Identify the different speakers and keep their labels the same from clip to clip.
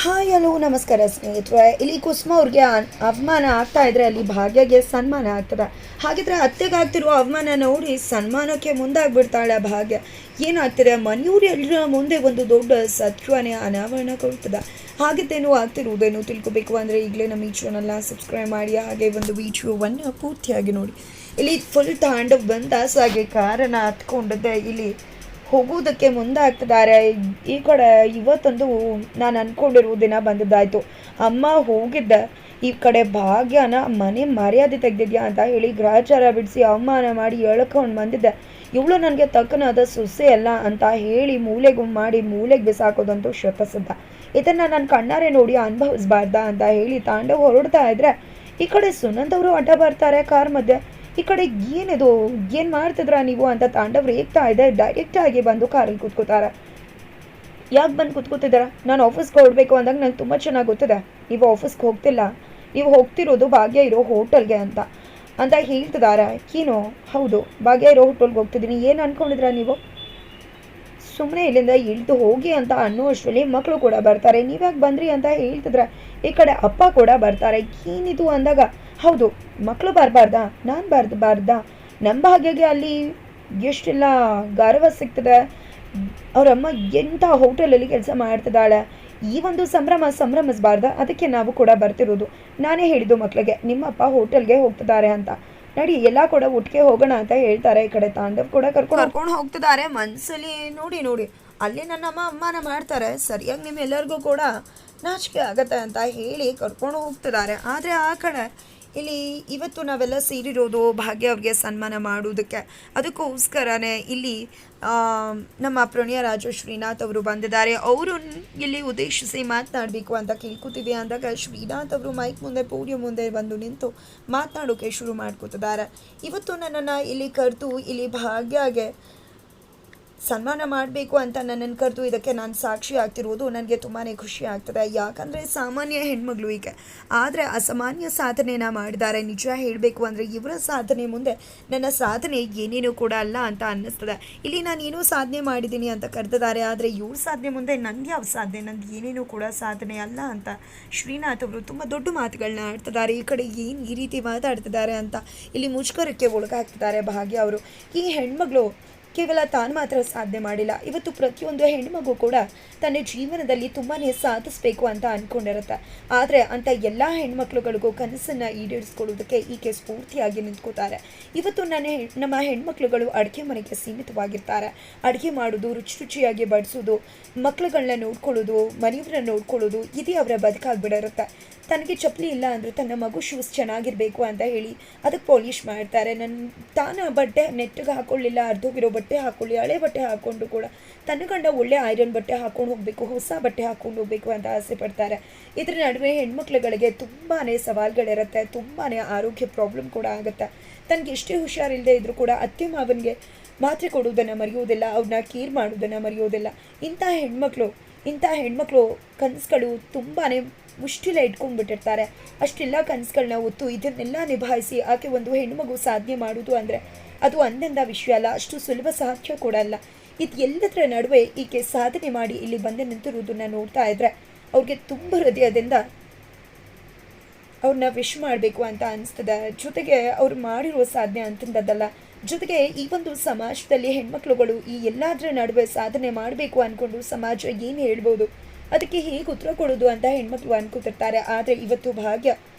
Speaker 1: Hi hello ನಮಸ್ಕಾರ ಸ್ನೇಹಿತರೆ. ಇಲ್ಲಿ ಕುಸುಮ ಅವ್ರಿಗೆ ಅವಮಾನ ಆಗ್ತಾ ಇದ್ರೆ ಅಲ್ಲಿ ಭಾಗ್ಯಗೆ ಸನ್ಮಾನ ಆಗ್ತದೆ. ಹಾಗಿದ್ರೆ ಅತ್ತೆಗಾಗ್ತಿರೋ ಅವಮಾನ ನೋಡಿ ಸನ್ಮಾನಕ್ಕೆ ಮುಂದಾಗ್ಬಿಡ್ತಾಳೆ ಭಾಗ್ಯ. ಏನಾಗ್ತಿದೆ, ಮನೆಯವ್ರು ಎಲ್ಲರ ಮುಂದೆ ಒಂದು ದೊಡ್ಡ ಸತ್ಯವನ್ನೇ ಅನಾವರಣಗೊಳ್ತದೆ. ಹಾಗಿದ್ದೇನು ಆಗ್ತಿರುವುದೇನು ತಿಳ್ಕೊಬೇಕು ಅಂದರೆ ಈಗಲೇ ನಮ್ಮ ಈ ಚಾನಲ್ನ ಸಬ್ಸ್ಕ್ರೈಬ್ ಮಾಡಿ, ಹಾಗೆ ಒಂದು ವಿಡಿಯೋವನ್ನು ಪೂರ್ತಿಯಾಗಿ ನೋಡಿ. ಇಲ್ಲಿ ಫುಲ್ ತಾಂಡವ್ ಬಂದಾಸಾಗಿ ಕಾರನ್ನು ಹತ್ಕೊಂಡಿದ್ದೆ ಇಲ್ಲಿ ಹೋಗುವುದಕ್ಕೆ ಮುಂದಾಗ್ತಿದ್ದಾರೆ. ಈ ಕಡೆ ಇವತ್ತೊಂದು ನಾನು ಅಂದ್ಕೊಂಡಿರುವ ದಿನ ಬಂದಿದ್ದಾಯಿತು. ಅಮ್ಮ ಹೋಗಿದ್ದೆ, ಈ ಕಡೆ ಭಾಗ್ಯನ ಮನೆ ಮರ್ಯಾದೆ ತೆಗೆದಿದ್ಯಾ ಅಂತ ಹೇಳಿ ಗ್ರಹಚಾರ ಬಿಡಿಸಿ ಅವಮಾನ ಮಾಡಿ ಎಳ್ಕೊಂಡು ಬಂದಿದ್ದೆ. ಇವಳು ನನಗೆ ತಕ್ಕನಾದ ಸೊಸೆ ಅಲ್ಲ ಅಂತ ಹೇಳಿ ಮೂಲೆಗೆ ಬಿಸಾಕೋದಂತೂ ಶತಸಿದ್ಧ. ಇದನ್ನು ನಾನು ಕಣ್ಣಾರೆ ನೋಡಿ ಅನುಭವಿಸ್ಬಾರ್ದಾ ಅಂತ ಹೇಳಿ ತಾಂಡವ್ ಹೊರಡ್ತಾ ಇದ್ರೆ ಈ ಕಡೆ ಸುನಂದ್ ಅವರು ಅಡ್ಡ ಬರ್ತಾರೆ ಕಾರ್ ಮಧ್ಯೆ. ಈ ಕಡೆ ಏನಿದು, ಏನು ಮಾಡ್ತಿದ್ರ ನೀವು ಅಂತ ತಾಂಡವ್ ರೇಗ್ತಾ ಇದೆ. ಡೈರೆಕ್ಟಾಗಿ ಬಂದು ಕಾರಲ್ಲಿ ಕೂತ್ಕೋತಾರೆ. ಯಾಕೆ ಬಂದು ಕೂತ್ಕೋತಿದ್ದಾರ? ನಾನು ಆಫೀಸ್ಗೆ ಹೊರಡಬೇಕು ಅಂದಾಗ ನಂಗೆ ತುಂಬ ಚೆನ್ನಾಗಿ ಗೊತ್ತಿದೆ ನೀವು ಆಫೀಸ್ಗೆ ಹೋಗ್ತಿಲ್ಲ, ನೀವು ಹೋಗ್ತಿರೋದು ಭಾಗ್ಯ ಇರೋ ಹೋಟೆಲ್ಗೆ ಅಂತ ಹೇಳ್ತಿದ್ದಾರೆ. ಏನು? ಹೌದು, ಭಾಗ್ಯ ಇರೋ ಹೋಟೆಲ್ಗೆ ಹೋಗ್ತಿದ್ದೀನಿ. ಏನು ಅಂದ್ಕೊಂಡಿದ್ರ ನೀವು? ಸುಮ್ಮನೆ ಇಲ್ಲಿಂದ ಇಳಿದು ಹೋಗಿ ಅಂತ ಅನ್ನೋ ಅಷ್ಟರಲ್ಲಿ ಮಕ್ಕಳು ಕೂಡ ಬರ್ತಾರೆ. ನೀವ್ಯಾಕೆ ಬಂದ್ರಿ ಅಂತ ಹೇಳ್ತಿದ್ರೆ ಈ ಕಡೆ ಅಪ್ಪ ಕೂಡ ಬರ್ತಾರೆ. ಏನಿದು ಅಂದಾಗ, ಹೌದು ಮಕ್ಕಳು ಬರಬಾರ್ದಾ, ನಾನು ಬಾರ್ದಾ? ನಮ್ಮ ಭಾಗ್ಯಗೆ ಅಲ್ಲಿ ಎಷ್ಟೆಲ್ಲ ಗೌರವ ಸಿಗ್ತದೆ. ಅವರಮ್ಮ ಎಂಥ ಹೋಟೆಲಲ್ಲಿ ಕೆಲಸ ಮಾಡ್ತಿದ್ದಾಳೆ. ಈ ಒಂದು ಸಂಭ್ರಮಿಸಬಾರ್ದ? ಅದಕ್ಕೆ ನಾವು ಕೂಡ ಬರ್ತಿರೋದು. ನಾನೇ ಹೇಳಿದ್ದು ಮಕ್ಕಳಿಗೆ ನಿಮ್ಮಪ್ಪ ಹೋಟೆಲ್ಗೆ ಹೋಗ್ತಿದ್ದಾರೆ ಅಂತ. ನಡಿ ಎಲ್ಲ ಕೂಡ ಒಟ್ಟಿಗೆ ಹೋಗೋಣ ಅಂತ ಹೇಳ್ತಾರೆ. ಈ ಕಡೆ ತಾಂಡವ್ ಕೂಡ ಕರ್ಕೊಂಡು ಹೋಗ್ತಿದ್ದಾರೆ. ಮನಸ್ಸಲ್ಲಿ ನೋಡಿ ಅಲ್ಲಿ ನನ್ನಮ್ಮ ಅವಮಾನ ಮಾಡ್ತಾರೆ, ಸರಿಯಾಗಿ ನಿಮ್ಮೆಲ್ಲರಿಗೂ ಕೂಡ ನಾಚಿಕೆ ಆಗತ್ತೆ ಅಂತ ಹೇಳಿ ಕರ್ಕೊಂಡು ಹೋಗ್ತಿದ್ದಾರೆ. ಆದರೆ ಆ ಕಡೆ ಇಲ್ಲಿ ಇವತ್ತು ನಾವೆಲ್ಲ ಸೇರಿರೋದು ಭಾಗ್ಯ ಅವ್ರಿಗೆ ಸನ್ಮಾನ ಮಾಡುವುದಕ್ಕೆ. ಅದಕ್ಕೋಸ್ಕರನೇ ಇಲ್ಲಿ ನಮ್ಮ ಪ್ರಣಯ ರಾಜು ಶ್ರೀನಾಥ್ ಅವರು ಬಂದಿದ್ದಾರೆ. ಅವರು ಇಲ್ಲಿ ಉದ್ದೇಶಿಸಿ ಮಾತನಾಡಬೇಕು ಅಂತ ಕೇಳ್ಕೊತೀವಿ ಅಂದಾಗ ಶ್ರೀನಾಥ್ ಅವರು ಮೈಕ್ ಮುಂದೆ ಪೋಡಿಯಂ ಮುಂದೆ ಬಂದು ನಿಂತು ಮಾತನಾಡೋಕೆ ಶುರು ಮಾಡ್ಕೊತಿದ್ದಾರೆ. ಇವತ್ತು ನನ್ನನ್ನು ಇಲ್ಲಿ ಕರೆದು ಇಲ್ಲಿ ಭಾಗ್ಯಗೆ ಸನ್ಮಾನ ಮಾಡಬೇಕು ಅಂತ ನನ್ನನ್ನು ಕರೆದು ಇದಕ್ಕೆ ನಾನು ಸಾಕ್ಷಿ ಆಗ್ತಿರೋದು ನನಗೆ ತುಂಬಾ ಖುಷಿ ಆಗ್ತದೆ. ಯಾಕಂದರೆ ಸಾಮಾನ್ಯ ಹೆಣ್ಮಗಳು ಈಗ ಆದರೆ ಅಸಾಮಾನ್ಯ ಸಾಧನೆನ ಮಾಡಿದ್ದಾರೆ. ನಿಜ ಹೇಳಬೇಕು ಅಂದರೆ ಇವರ ಸಾಧನೆ ಮುಂದೆ ನನ್ನ ಸಾಧನೆ ಏನೇನೂ ಕೂಡ ಅಲ್ಲ ಅಂತ ಅನ್ನಿಸ್ತದೆ. ಇಲ್ಲಿ ನಾನು ಏನೋ ಸಾಧನೆ ಮಾಡಿದ್ದೀನಿ ಅಂತ ಕರೆದಿದ್ದಾರೆ, ಆದರೆ ಇವ್ರ ಸಾಧನೆ ಮುಂದೆ ನನಗೆ ಯಾವ ಸಾಧನೆ, ನನಗೆ ಏನೇನೂ ಕೂಡ ಸಾಧನೆ ಅಲ್ಲ ಅಂತ ಶ್ರೀನಾಥ್ ಅವರು ತುಂಬ ದೊಡ್ಡ ಮಾತುಗಳನ್ನ ಆಡ್ತಿದ್ದಾರೆ. ಈ ಕಡೆ ಏನು ಈ ರೀತಿ ಮಾತಾಡ್ತಿದ್ದಾರೆ ಅಂತ ಇಲ್ಲಿ ಮುಷ್ಕರಕ್ಕೆ ಒಳಗಾಗ್ತಿದ್ದಾರೆ ಭಾಗ್ಯ ಅವರು. ಈ ಹೆಣ್ಮಗಳು ಕೇವಲ ತಾನು ಮಾತ್ರ ಸಾಧನೆ ಮಾಡಿಲ್ಲ, ಇವತ್ತು ಪ್ರತಿಯೊಂದು ಹೆಣ್ಮಗು ಕೂಡ ತನ್ನ ಜೀವನದಲ್ಲಿ ತುಂಬಾ ಸಾಧಿಸಬೇಕು ಅಂತ ಅಂದ್ಕೊಂಡಿರುತ್ತೆ. ಆದರೆ ಅಂಥ ಎಲ್ಲ ಹೆಣ್ಮಕ್ಳುಗಳಿಗೂ ಕನಸನ್ನು ಈಡೇರಿಸ್ಕೊಳ್ಳೋದಕ್ಕೆ ಈಕೆ ಸ್ಫೂರ್ತಿಯಾಗಿ ನಿಂತ್ಕೋತಾರೆ. ಇವತ್ತು ನಮ್ಮ ಹೆಣ್ಮಕ್ಳುಗಳು ಅಡುಗೆ ಮನೆಗೆ ಸೀಮಿತವಾಗಿರ್ತಾರೆ. ಅಡುಗೆ ಮಾಡೋದು, ರುಚಿಯಾಗಿ ಬಡಿಸೋದು, ಮಕ್ಳುಗಳನ್ನ ನೋಡ್ಕೊಳ್ಳೋದು, ಮನೆಯವ್ರನ್ನ ನೋಡ್ಕೊಳ್ಳೋದು, ಇದೇ ಅವರ ಬದುಕಾಗ್ಬಿಡಿರುತ್ತೆ. ತನಗೆ ಚಪ್ಪಲಿ ಇಲ್ಲ ಅಂದರೆ ತನ್ನ ಮಗು ಶೂಸ್ ಚೆನ್ನಾಗಿರಬೇಕು ಅಂತ ಹೇಳಿ ಅದಕ್ಕೆ ಪಾಲಿಷ್ ಮಾಡ್ತಾರೆ. ತಾನು ಬಟ್ಟೆ ನೆಟ್ಟಿಗೆ ಹಾಕ್ಕೊಳ್ಳಿಲ್ಲ, ಅರ್ಧೋಗಿರೋ ಬಟ್ಟೆ ಹಾಕ್ಕೊಳ್ಳಿ, ಹಳೆ ಬಟ್ಟೆ ಹಾಕ್ಕೊಂಡು ಕೂಡ ತನ್ನ ಗಂಡ ಒಳ್ಳೆ ಐರನ್ ಬಟ್ಟೆ ಹಾಕ್ಕೊಂಡು ಹೋಗಬೇಕು, ಹೊಸ ಬಟ್ಟೆ ಹಾಕ್ಕೊಂಡು ಹೋಗಬೇಕು ಅಂತ ಆಸೆ ಪಡ್ತಾರೆ. ಇದರ ನಡುವೆ ಹೆಣ್ಮಕ್ಳುಗಳಿಗೆ ತುಂಬಾ ಸವಾಲುಗಳಿರುತ್ತೆ, ತುಂಬಾ ಆರೋಗ್ಯ ಪ್ರಾಬ್ಲಮ್ ಕೂಡ ಆಗುತ್ತೆ. ತನಗೆ ಎಷ್ಟೇ ಹುಷಾರಿಲ್ಲದೆ ಇದ್ರೂ ಕೂಡ ಅತ್ತೆ ಮಾವನಿಗೆ ಮಾತ್ರೆ ಕೊಡುವುದನ್ನು ಮರೆಯೋದಿಲ್ಲ, ಅವ್ರನ್ನ ಕೇರ್ ಮಾಡೋದನ್ನು ಮರೆಯೋದಿಲ್ಲ. ಇಂಥ ಹೆಣ್ಮಕ್ಳು ಕನಸುಗಳು ತುಂಬಾ ಮುಷ್ಟಿಲ ಇಟ್ಕೊಂಡ್ಬಿಟ್ಟಿರ್ತಾರೆ. ಅಷ್ಟೆಲ್ಲ ಕನಸುಗಳನ್ನ ಹೊತ್ತು ಇದನ್ನೆಲ್ಲ ನಿಭಾಯಿಸಿ ಆಕೆ ಒಂದು ಹೆಣ್ಮಗು ಸಾಧನೆ ಮಾಡೋದು ಅಂದರೆ ಅದು ಅಂದಿಂದ ವಿಷಯ ಅಲ್ಲ, ಅಷ್ಟು ಸುಲಭ ಸಾಧ್ಯ ಕೂಡ ಅಲ್ಲ. ಇದು ಎಲ್ಲದರ ನಡುವೆ ಈಕೆ ಸಾಧನೆ ಮಾಡಿ ಇಲ್ಲಿ ಬಂದು ನಿಂತಿರುವುದನ್ನು ನೋಡ್ತಾ ಇದ್ರೆ ಅವ್ರಿಗೆ ತುಂಬ ಹೃದಯದಿಂದ ಅವ್ರನ್ನ ವಿಶ್ ಮಾಡಬೇಕು ಅಂತ ಅನಿಸ್ತದೆ. ಜೊತೆಗೆ ಅವ್ರು ಮಾಡಿರೋ ಸಾಧನೆ ಅಂತಂದದ್ದಲ್ಲ, ಜೊತೆಗೆ ಈ ಒಂದು ಸಮಾಜದಲ್ಲಿ ಹೆಣ್ಮಕ್ಳುಗಳು ಈ ಎಲ್ಲದರ ನಡುವೆ ಸಾಧನೆ ಮಾಡಬೇಕು ಅಂದ್ಕೊಂಡು ಸಮಾಜ ಏನು ಹೇಳ್ಬೋದು, ಅದಕ್ಕೆ ಹೇಗೆ ಉತ್ತರ ಕೊಡೋದು ಅಂತ ಹೆಣ್ಮಕ್ಳು ಅನ್ಕೋತಿರ್ತಾರೆ. ಆದರೆ ಇವತ್ತು ಭಾಗ್ಯ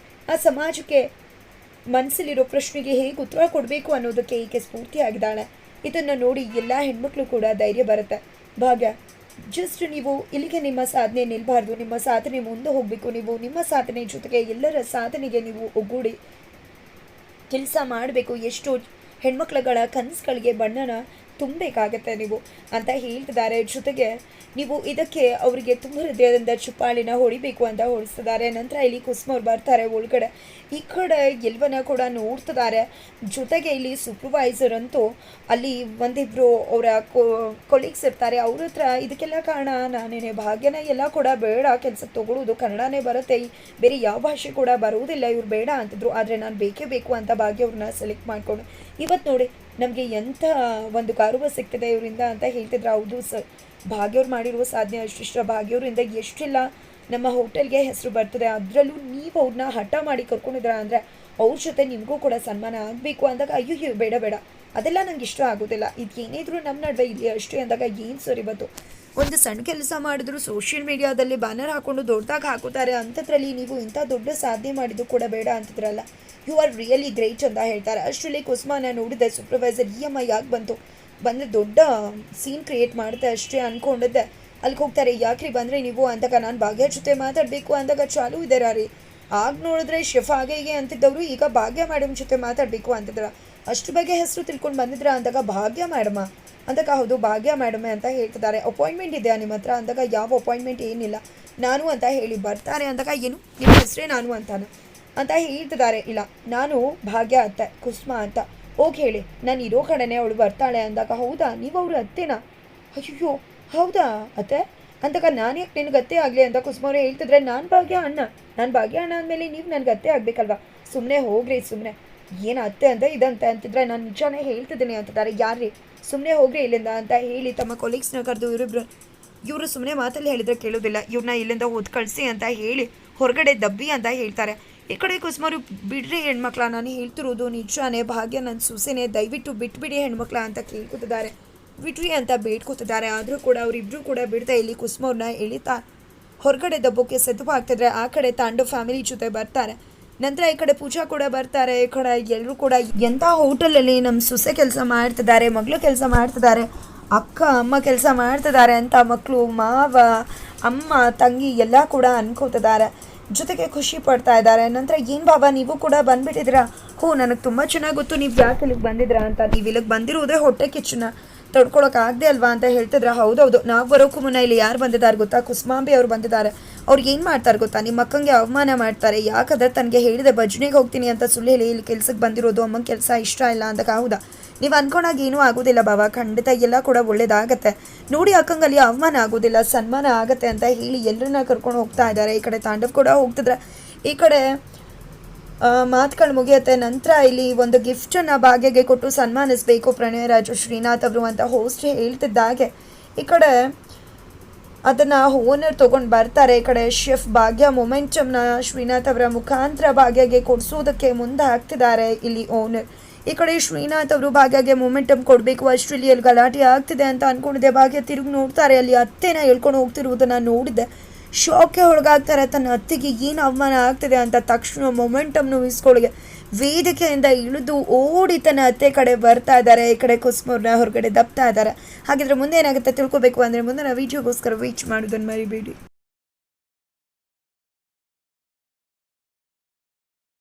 Speaker 1: ಆ ಸಮಾಜಕ್ಕೆ ಮನಸ್ಸಲ್ಲಿರೋ ಪ್ರಶ್ನೆಗೆ ಹೇಗೆ ಉತ್ತರ ಕೊಡಬೇಕು ಅನ್ನೋದಕ್ಕೆ ಈಕೆ ಸ್ಫೂರ್ತಿಯಾಗಿದ್ದಾಳೆ. ಇದನ್ನು ನೋಡಿ ಎಲ್ಲ ಹೆಣ್ಮಕ್ಳು ಕೂಡ ಧೈರ್ಯ ಬರುತ್ತೆ. ಭಾಗ್ಯ, ಜಸ್ಟ್ ನೀವು ಇಲ್ಲಿಗೆ ನಿಮ್ಮ ಸಾಧನೆ ನಿಲ್ಬಾರ್ದು, ನಿಮ್ಮ ಸಾಧನೆ ಮುಂದೆ ಹೋಗಬೇಕು. ನೀವು ನಿಮ್ಮ ಸಾಧನೆ ಜೊತೆಗೆ ಎಲ್ಲರ ಸಾಧನೆಗೆ ನೀವು ಒಗ್ಗೂಡಿ ಕೆಲಸ ಮಾಡಬೇಕು. ಎಷ್ಟು ಹೆಣ್ಮಕ್ಳುಗಳ ಕನಸುಗಳಿಗೆ ಬಣ್ಣನ ತುಂಬಬೇಕಾಗತ್ತೆ ನೀವು ಅಂತ ಹೇಳ್ತಿದ್ದಾರೆ. ಜೊತೆಗೆ ನೀವು ಇದಕ್ಕೆ ಅವರಿಗೆ ತುಂಬ ಹೃದಯದಿಂದ ಚುಪ್ಪಾಳಿನ ಹೊಡಿಬೇಕು ಅಂತ ಹೊಡಿಸ್ತಿದ್ದಾರೆ. ನಂತರ ಇಲ್ಲಿ ಕುಸುಮ ಅವ್ರು ಬರ್ತಾರೆ ಒಳಗಡೆ. ಈ ಕಡೆ ಎಲ್ಲವನ್ನ ಕೂಡ ನೋಡ್ತಿದ್ದಾರೆ. ಜೊತೆಗೆ ಇಲ್ಲಿ ಸೂಪರ್ವೈಸರ್ ಅಂತೂ ಅಲ್ಲಿ ಒಂದಿಬ್ಬರು ಅವರ ಕೊಲೀಗ್ಸ್ ಇರ್ತಾರೆ. ಅವ್ರ ಹತ್ರ ಇದಕ್ಕೆಲ್ಲ ಕಾರಣ ನಾನೇನೆ, ಭಾಗ್ಯನ ಎಲ್ಲ ಕೂಡ ಬೇಡ ಕೆಲಸಕ್ಕೆ ತೊಗೊಳ್ಳೋದು, ಕನ್ನಡನೇ ಬರುತ್ತೆ, ಬೇರೆ ಯಾವ ಭಾಷೆ ಕೂಡ ಬರುವುದಿಲ್ಲ, ಇವ್ರು ಬೇಡ ಅಂತಿದ್ರು. ಆದರೆ ನಾನು ಬೇಕೇ ಬೇಕು ಅಂತ ಭಾಗ್ಯ ಅವ್ರನ್ನ ಸೆಲೆಕ್ಟ್ ಮಾಡಿಕೊಂಡು ಇವತ್ತು ನೋಡಿ ನಮಗೆ ಎಂಥ ಒಂದು ಗೌರವ ಸಿಗ್ತದೆ ಇವರಿಂದ ಅಂತ ಹೇಳ್ತಿದ್ರು. ಹೌದು ಸರ್, ಭಾಗ್ಯವ್ರು ಮಾಡಿರುವ ಸಾಧನೆ ಅಷ್ಟಿಷ್ಟ, ಭಾಗ್ಯವ್ರಿಂದ ಎಷ್ಟೆಲ್ಲ ನಮ್ಮ ಹೋಟೆಲ್ಗೆ ಹೆಸರು ಬರ್ತದೆ. ಅದರಲ್ಲೂ ನೀವು ಅವ್ರನ್ನ ಹಠ ಮಾಡಿ ಕರ್ಕೊಂಡಿದ್ದೀರಾ ಅಂದರೆ ಅವ್ರ ಜೊತೆ ನಿಮಗೂ ಕೂಡ ಸನ್ಮಾನ ಆಗಬೇಕು ಅಂದಾಗ ಅಯ್ಯೋ ಬೇಡ ಬೇಡ ಅದೆಲ್ಲ ನಂಗೆ ಇಷ್ಟ ಆಗೋದಿಲ್ಲ, ಇದು ಏನಿದ್ರು ನಮ್ಮ ನಡುವೆ ಇಲ್ಲಿ ಅಷ್ಟೇ ಅಂದಾಗ ಏನು ಸರಿ ಬಂತು. ಒಂದು ಸಣ್ಣ ಕೆಲಸ ಮಾಡಿದ್ರು ಸೋಷಿಯಲ್ ಮೀಡಿಯಾದಲ್ಲಿ ಬ್ಯಾನರ್ ಹಾಕ್ಕೊಂಡು ದೊಡ್ಡದಾಗಿ ಹಾಕೋತಾರೆ, ಅಂಥದ್ರಲ್ಲಿ ನೀವು ಇಂಥ ದೊಡ್ಡ ಸಾಧನೆ ಮಾಡಿದ್ದು ಕೂಡ ಬೇಡ ಅಂತಿದ್ರಲ್ಲ, ಯು ಆರ್ ರಿಯಲಿ ಗ್ರೇಟ್ ಅಂತ ಹೇಳ್ತಾರೆ. ಅಷ್ಟರಲ್ಲಿ ಕುಸುಮಾನ ನೋಡಿದೆ ಸೂಪರ್ವೈಸರ್ EMI ಯಾಕೆ ಬಂದರೆ ದೊಡ್ಡ ಸೀನ್ ಕ್ರಿಯೇಟ್ ಮಾಡುತ್ತೆ ಅಷ್ಟೇ ಅಂದ್ಕೊಂಡಿದ್ದೆ. ಅಲ್ಲಿಗೆ ಹೋಗ್ತಾರೆ, ಯಾಕ್ರಿ ಬಂದರೆ ನೀವು ಅಂದಾಗ ನಾನು ಭಾಗ್ಯ ಜೊತೆ ಮಾತಾಡಬೇಕು ಅಂದಾಗ ಚಾಲೂ ಇದ್ದಾರಾ ರೀ. ಆಗ ನೋಡಿದ್ರೆ ಶೆಫ್ ಹಾಗೆ ಹೀಗೆ ಅಂತಿದ್ದವರು ಈಗ ಭಾಗ್ಯ ಮೇಡಮ್ ಜೊತೆ ಮಾತಾಡಬೇಕು ಅಂತಿದ್ರ. ಅಷ್ಟು ಬಗ್ಗೆ ಹೆಸರು ತಿಳ್ಕೊಂಡು ಬಂದಿದ್ರ ಅಂದಾಗ ಭಾಗ್ಯ ಮೇಡಮ ಅಂದಾಗ ಹೌದು ಭಾಗ್ಯ ಮೇಡಮೇ ಅಂತ ಹೇಳ್ತಿದ್ದಾರೆ. ಅಪಾಯಿಂಟ್ಮೆಂಟ್ ಇದೆಯಾ ನಿಮ್ಮ ಹತ್ರ ಅಂದಾಗ ಯಾವ ಅಪಾಯಿಂಟ್ಮೆಂಟ್ ಏನಿಲ್ಲ, ನಾನು ಅಂತ ಹೇಳಿ ಬರ್ತಾರೆ ಅಂದಾಗ ಏನು ನಿಮ್ಮ ಹೆಸರೇ ನಾನು ಅಂತ ಹೇಳ್ತಿದ್ದಾರೆ. ಇಲ್ಲ ನಾನು ಭಾಗ್ಯ ಅತ್ತೆ ಕುಸುಮ ಅಂತ ಹೋಗಿ ಹೇಳಿ, ನಾನು ಇರೋ ಕಡೆನೇ ಅವಳು ಬರ್ತಾಳೆ ಅಂದಾಗ ಹೌದಾ ನೀವು ಅವ್ರ ಅತ್ತೆನಾ, ಅಯ್ಯೋ ಹೌದಾ ಅತ್ತೆ ಅಂದಾಗ ನಾನು ಯಾಕೆ ನಿನಗೆ ಅತ್ತೆ ಆಗಲಿ ಅಂತ ಕುಸುಮವ್ರೆ ಹೇಳ್ತಿದ್ರೆ, ನಾನು ಭಾಗ್ಯ ಅಣ್ಣ ಅಂದಮೇಲೆ ನೀವು ನನಗೆ ಅತ್ತೆ ಆಗಬೇಕಲ್ವಾ, ಸುಮ್ಮನೆ ಹೋಗ್ರಿ ಸುಮ್ಮನೆ ಏನು ಅತ್ತೆ ಅಂತ ಇದಂತೆ ಅಂತಿದ್ರೆ ನಾನು ನಿಜಾನೇ ಹೇಳ್ತಿದ್ದೀನಿ ಅಂತಿದ್ದಾರೆ. ಯಾರ್ರಿ ಸುಮ್ಮನೆ ಹೋಗ್ರಿ ಇಲ್ಲಿಂದ ಅಂತ ಹೇಳಿ ತಮ್ಮ ಕೊಲೀಗ್ಸ್ನ ಕರೆದು ಇವರು ಸುಮ್ಮನೆ ಮಾತಲ್ಲಿ ಹೇಳಿದರೆ ಕೇಳೋದಿಲ್ಲ, ಇವ್ರನ್ನ ಇಲ್ಲಿಂದ ಓದ್ ಕಳಿಸಿ ಅಂತ ಹೇಳಿ ಹೊರಗಡೆ ದಬ್ಬಿ ಅಂತ ಹೇಳ್ತಾರೆ. ಈ ಕಡೆ ಕುಸುಮರು ಬಿಡ್ರಿ ಹೆಣ್ಮಕ್ಳ, ನಾನು ಹೇಳ್ತಿರೋದು ನಿಜಾನೇ, ಭಾಗ್ಯ ನನ್ನ ಸೊಸೆನೇ, ದಯವಿಟ್ಟು ಬಿಟ್ಬಿಡಿ ಹೆಣ್ಮಕ್ಳ ಅಂತ ಕೇಳ್ಕೊತಿದ್ದಾರೆ, ಬಿಟ್ರಿ ಅಂತ ಬೇಡ್ಕೊತಿದ್ದಾರೆ. ಆದರೂ ಕೂಡ ಅವರಿಬ್ಬರು ಕೂಡ ಬಿಡ್ತಾ ಇಲ್ಲಿ ಕುಸುಮವ್ರನ್ನ ಎಳಿತಾ ಹೊರಗಡೆ ದಬ್ಬಕ್ಕೆ ಸಿದ್ಧವಾಗ್ತಿದ್ರೆ ಆ ಕಡೆ ತಾಂಡು ಫ್ಯಾಮಿಲಿ ಜೊತೆ ಬರ್ತಾರೆ. ನಂತರ ಈ ಕಡೆ ಪೂಜಾ ಕೂಡ ಬರ್ತಾರೆ. ಈ ಕಡೆ ಎಲ್ಲರೂ ಕೂಡ ಎಂಥ ಹೋಟೆಲಲ್ಲಿ ನಮ್ಮ ಸೊಸೆ ಕೆಲಸ ಮಾಡ್ತಿದ್ದಾರೆ, ಮಗಳು ಕೆಲಸ ಮಾಡ್ತಿದ್ದಾರೆ, ಅಕ್ಕ ಅಮ್ಮ ಕೆಲಸ ಮಾಡ್ತಿದ್ದಾರೆ ಅಂತ ಮಕ್ಕಳು ಮಾವ ಅಮ್ಮ ತಂಗಿ ಎಲ್ಲ ಕೂಡ ಅನ್ಕೋತಿದ್ದಾರೆ, ಜೊತೆಗೆ ಖುಷಿ ಪಡ್ತಾ ಇದ್ದಾರೆ. ನಂತರ ಏನು ಬಾಬಾ ನೀವು ಕೂಡ ಬಂದುಬಿಟ್ಟಿದ್ದೀರಾ, ನನಗೆ ತುಂಬ ಚೆನ್ನಾಗಿ ಗೊತ್ತು ನೀವು ಯಾಕೆ ಇಲ್ಲಿಗೆ ಬಂದಿದ್ದೀರಾ ಅಂತ, ನೀವು ಇಲ್ಲಿಗೆ ಬಂದಿರೋದೇ ಹೊಟ್ಟೆ ಕಿಚ್ಚನ್ನ ತಡ್ಕೊಳಕ್ಕಾಗದೆ ಅಲ್ವಾ ಅಂತ ಹೇಳ್ತಿದ್ರೆ, ಹೌದೌದು ನಾವು ಬರೋಕ್ಕೂ ಮುನ್ನ ಇಲ್ಲಿ ಯಾರು ಬಂದಿದ್ದಾರೆ ಗೊತ್ತಾ, ಕುಸುಮಾಂಬಿ ಅವ್ರು ಬಂದಿದ್ದಾರೆ, ಅವ್ರು ಏನು ಮಾಡ್ತಾರೆ ಗೊತ್ತಾ, ನಿಮ್ಮ ಅಕ್ಕಂಗೆ ಅವಮಾನ ಮಾಡ್ತಾರೆ, ಯಾಕಂದರೆ ತನಗೆ ಹೇಳಿದೆ ಭಜನೆಗೆ ಹೋಗ್ತೀನಿ ಅಂತ ಸುಳ್ಳು ಹೇಳಿ ಇಲ್ಲಿ ಕೆಲ್ಸಕ್ಕೆ ಬಂದಿರೋದು, ಅಮ್ಮಂಗೆ ಕೆಲಸ ಇಷ್ಟ ಇಲ್ಲ ಅಂದಾಗ ಹೌದಾ ನೀವು ಅಂದ್ಕೊಂಡಾಗ ಏನೂ ಆಗೋದಿಲ್ಲ ಬಾಬಾ, ಖಂಡಿತ ಎಲ್ಲ ಕೂಡ ಒಳ್ಳೇದಾಗತ್ತೆ ನೋಡಿ, ಅಕ್ಕಂಗಲ್ಲಿ ಅವಮಾನ ಆಗೋದಿಲ್ಲ ಸನ್ಮಾನ ಆಗತ್ತೆ ಅಂತ ಹೇಳಿ ಎಲ್ಲರನ್ನ ಕರ್ಕೊಂಡು ಹೋಗ್ತಾ ಇದ್ದಾರೆ. ಈ ಕಡೆ ತಾಂಡವ್ ಕೂಡ ಹೋಗ್ತಿದ್ರೆ ಈ ಕಡೆ ಮಾತುಗಳು ಮುಗಿಯುತ್ತೆ. ನಂತರ ಇಲ್ಲಿ ಒಂದು ಗಿಫ್ಟನ್ನು ಭಾಗ್ಯಗೆ ಕೊಟ್ಟು ಸನ್ಮಾನಿಸಬೇಕು ಪ್ರಣಯ ರಾಜು ಶ್ರೀನಾಥ್ ಅವರು ಅಂತ ಹೋಸ್ಟ್ ಹೇಳ್ತಿದ್ದಾಗೆ ಈ ಕಡೆ ಅದನ್ನು ಓನರ್ ತೊಗೊಂಡು ಬರ್ತಾರೆ. ಈ ಕಡೆ ಶೆಫ್ ಭಾಗ್ಯ ಮೊಮೆಂಟಮ್ನ ಶ್ರೀನಾಥ್ ಅವರ ಮುಖಾಂತರ ಭಾಗ್ಯಗೆ ಕೊಡಿಸೋದಕ್ಕೆ ಮುಂದೆ ಹಾಕ್ತಿದ್ದಾರೆ ಇಲ್ಲಿ ಓನರ್. ಈ ಕಡೆ ಶ್ರೀನಾಥ್ ಅವರು ಭಾಗ್ಯಗೆ ಮೊಮೆಂಟಮ್ ಕೊಡಬೇಕು, ಅಷ್ಟರಲ್ಲಿ ಅಲ್ಲಿ ಗಲಾಟೆ ಆಗ್ತಿದೆ ಅಂತ ಅಂದ್ಕೊಂಡಿದ್ದೆ. ಭಾಗ್ಯ ತಿರುಗಿ ನೋಡ್ತಾರೆ, ಅಲ್ಲಿ ಅತ್ತೆನ ಹೇಳ್ಕೊಂಡು ಹೋಗ್ತಿರುವುದನ್ನು ನೋಡಿದ್ದೆ, ಶಾಕ್ಗೆ ಒಳಗಾಗ್ತಾರೆ. ತನ್ನ ಅತ್ತಿಗೆ ಏನು ಅವಮಾನ ಆಗ್ತಿದೆ ಅಂತ ತಕ್ಷಣ ಮೊಮೆಂಟಮ್ನು ಇಸ್ಕೊಳಿಗೆ ವೇದಿಕೆಯಿಂದ ಇಳಿದು ಓಡಿ ತನ್ನ ಅತ್ತೆ ಕಡೆ ಬರ್ತಾ ಇದ್ದಾರೆ. ಈ ಕಡೆ ಕುಸುಮವ್ರನ್ನ ಹೊರಗಡೆ ದಬ್ತಾ ಇದ್ದಾರೆ. ಹಾಗಿದ್ರೆ ಮುಂದೆ ಏನಾಗುತ್ತೆ ತಿಳ್ಕೊಬೇಕು ಅಂದರೆ ಮುಂದೆ ನಾವು ವಿಡಿಯೋಗೋಸ್ಕರ ವೇಟ್ ಮಾಡೋದನ್ನು ಮರಿಬೇಡಿ.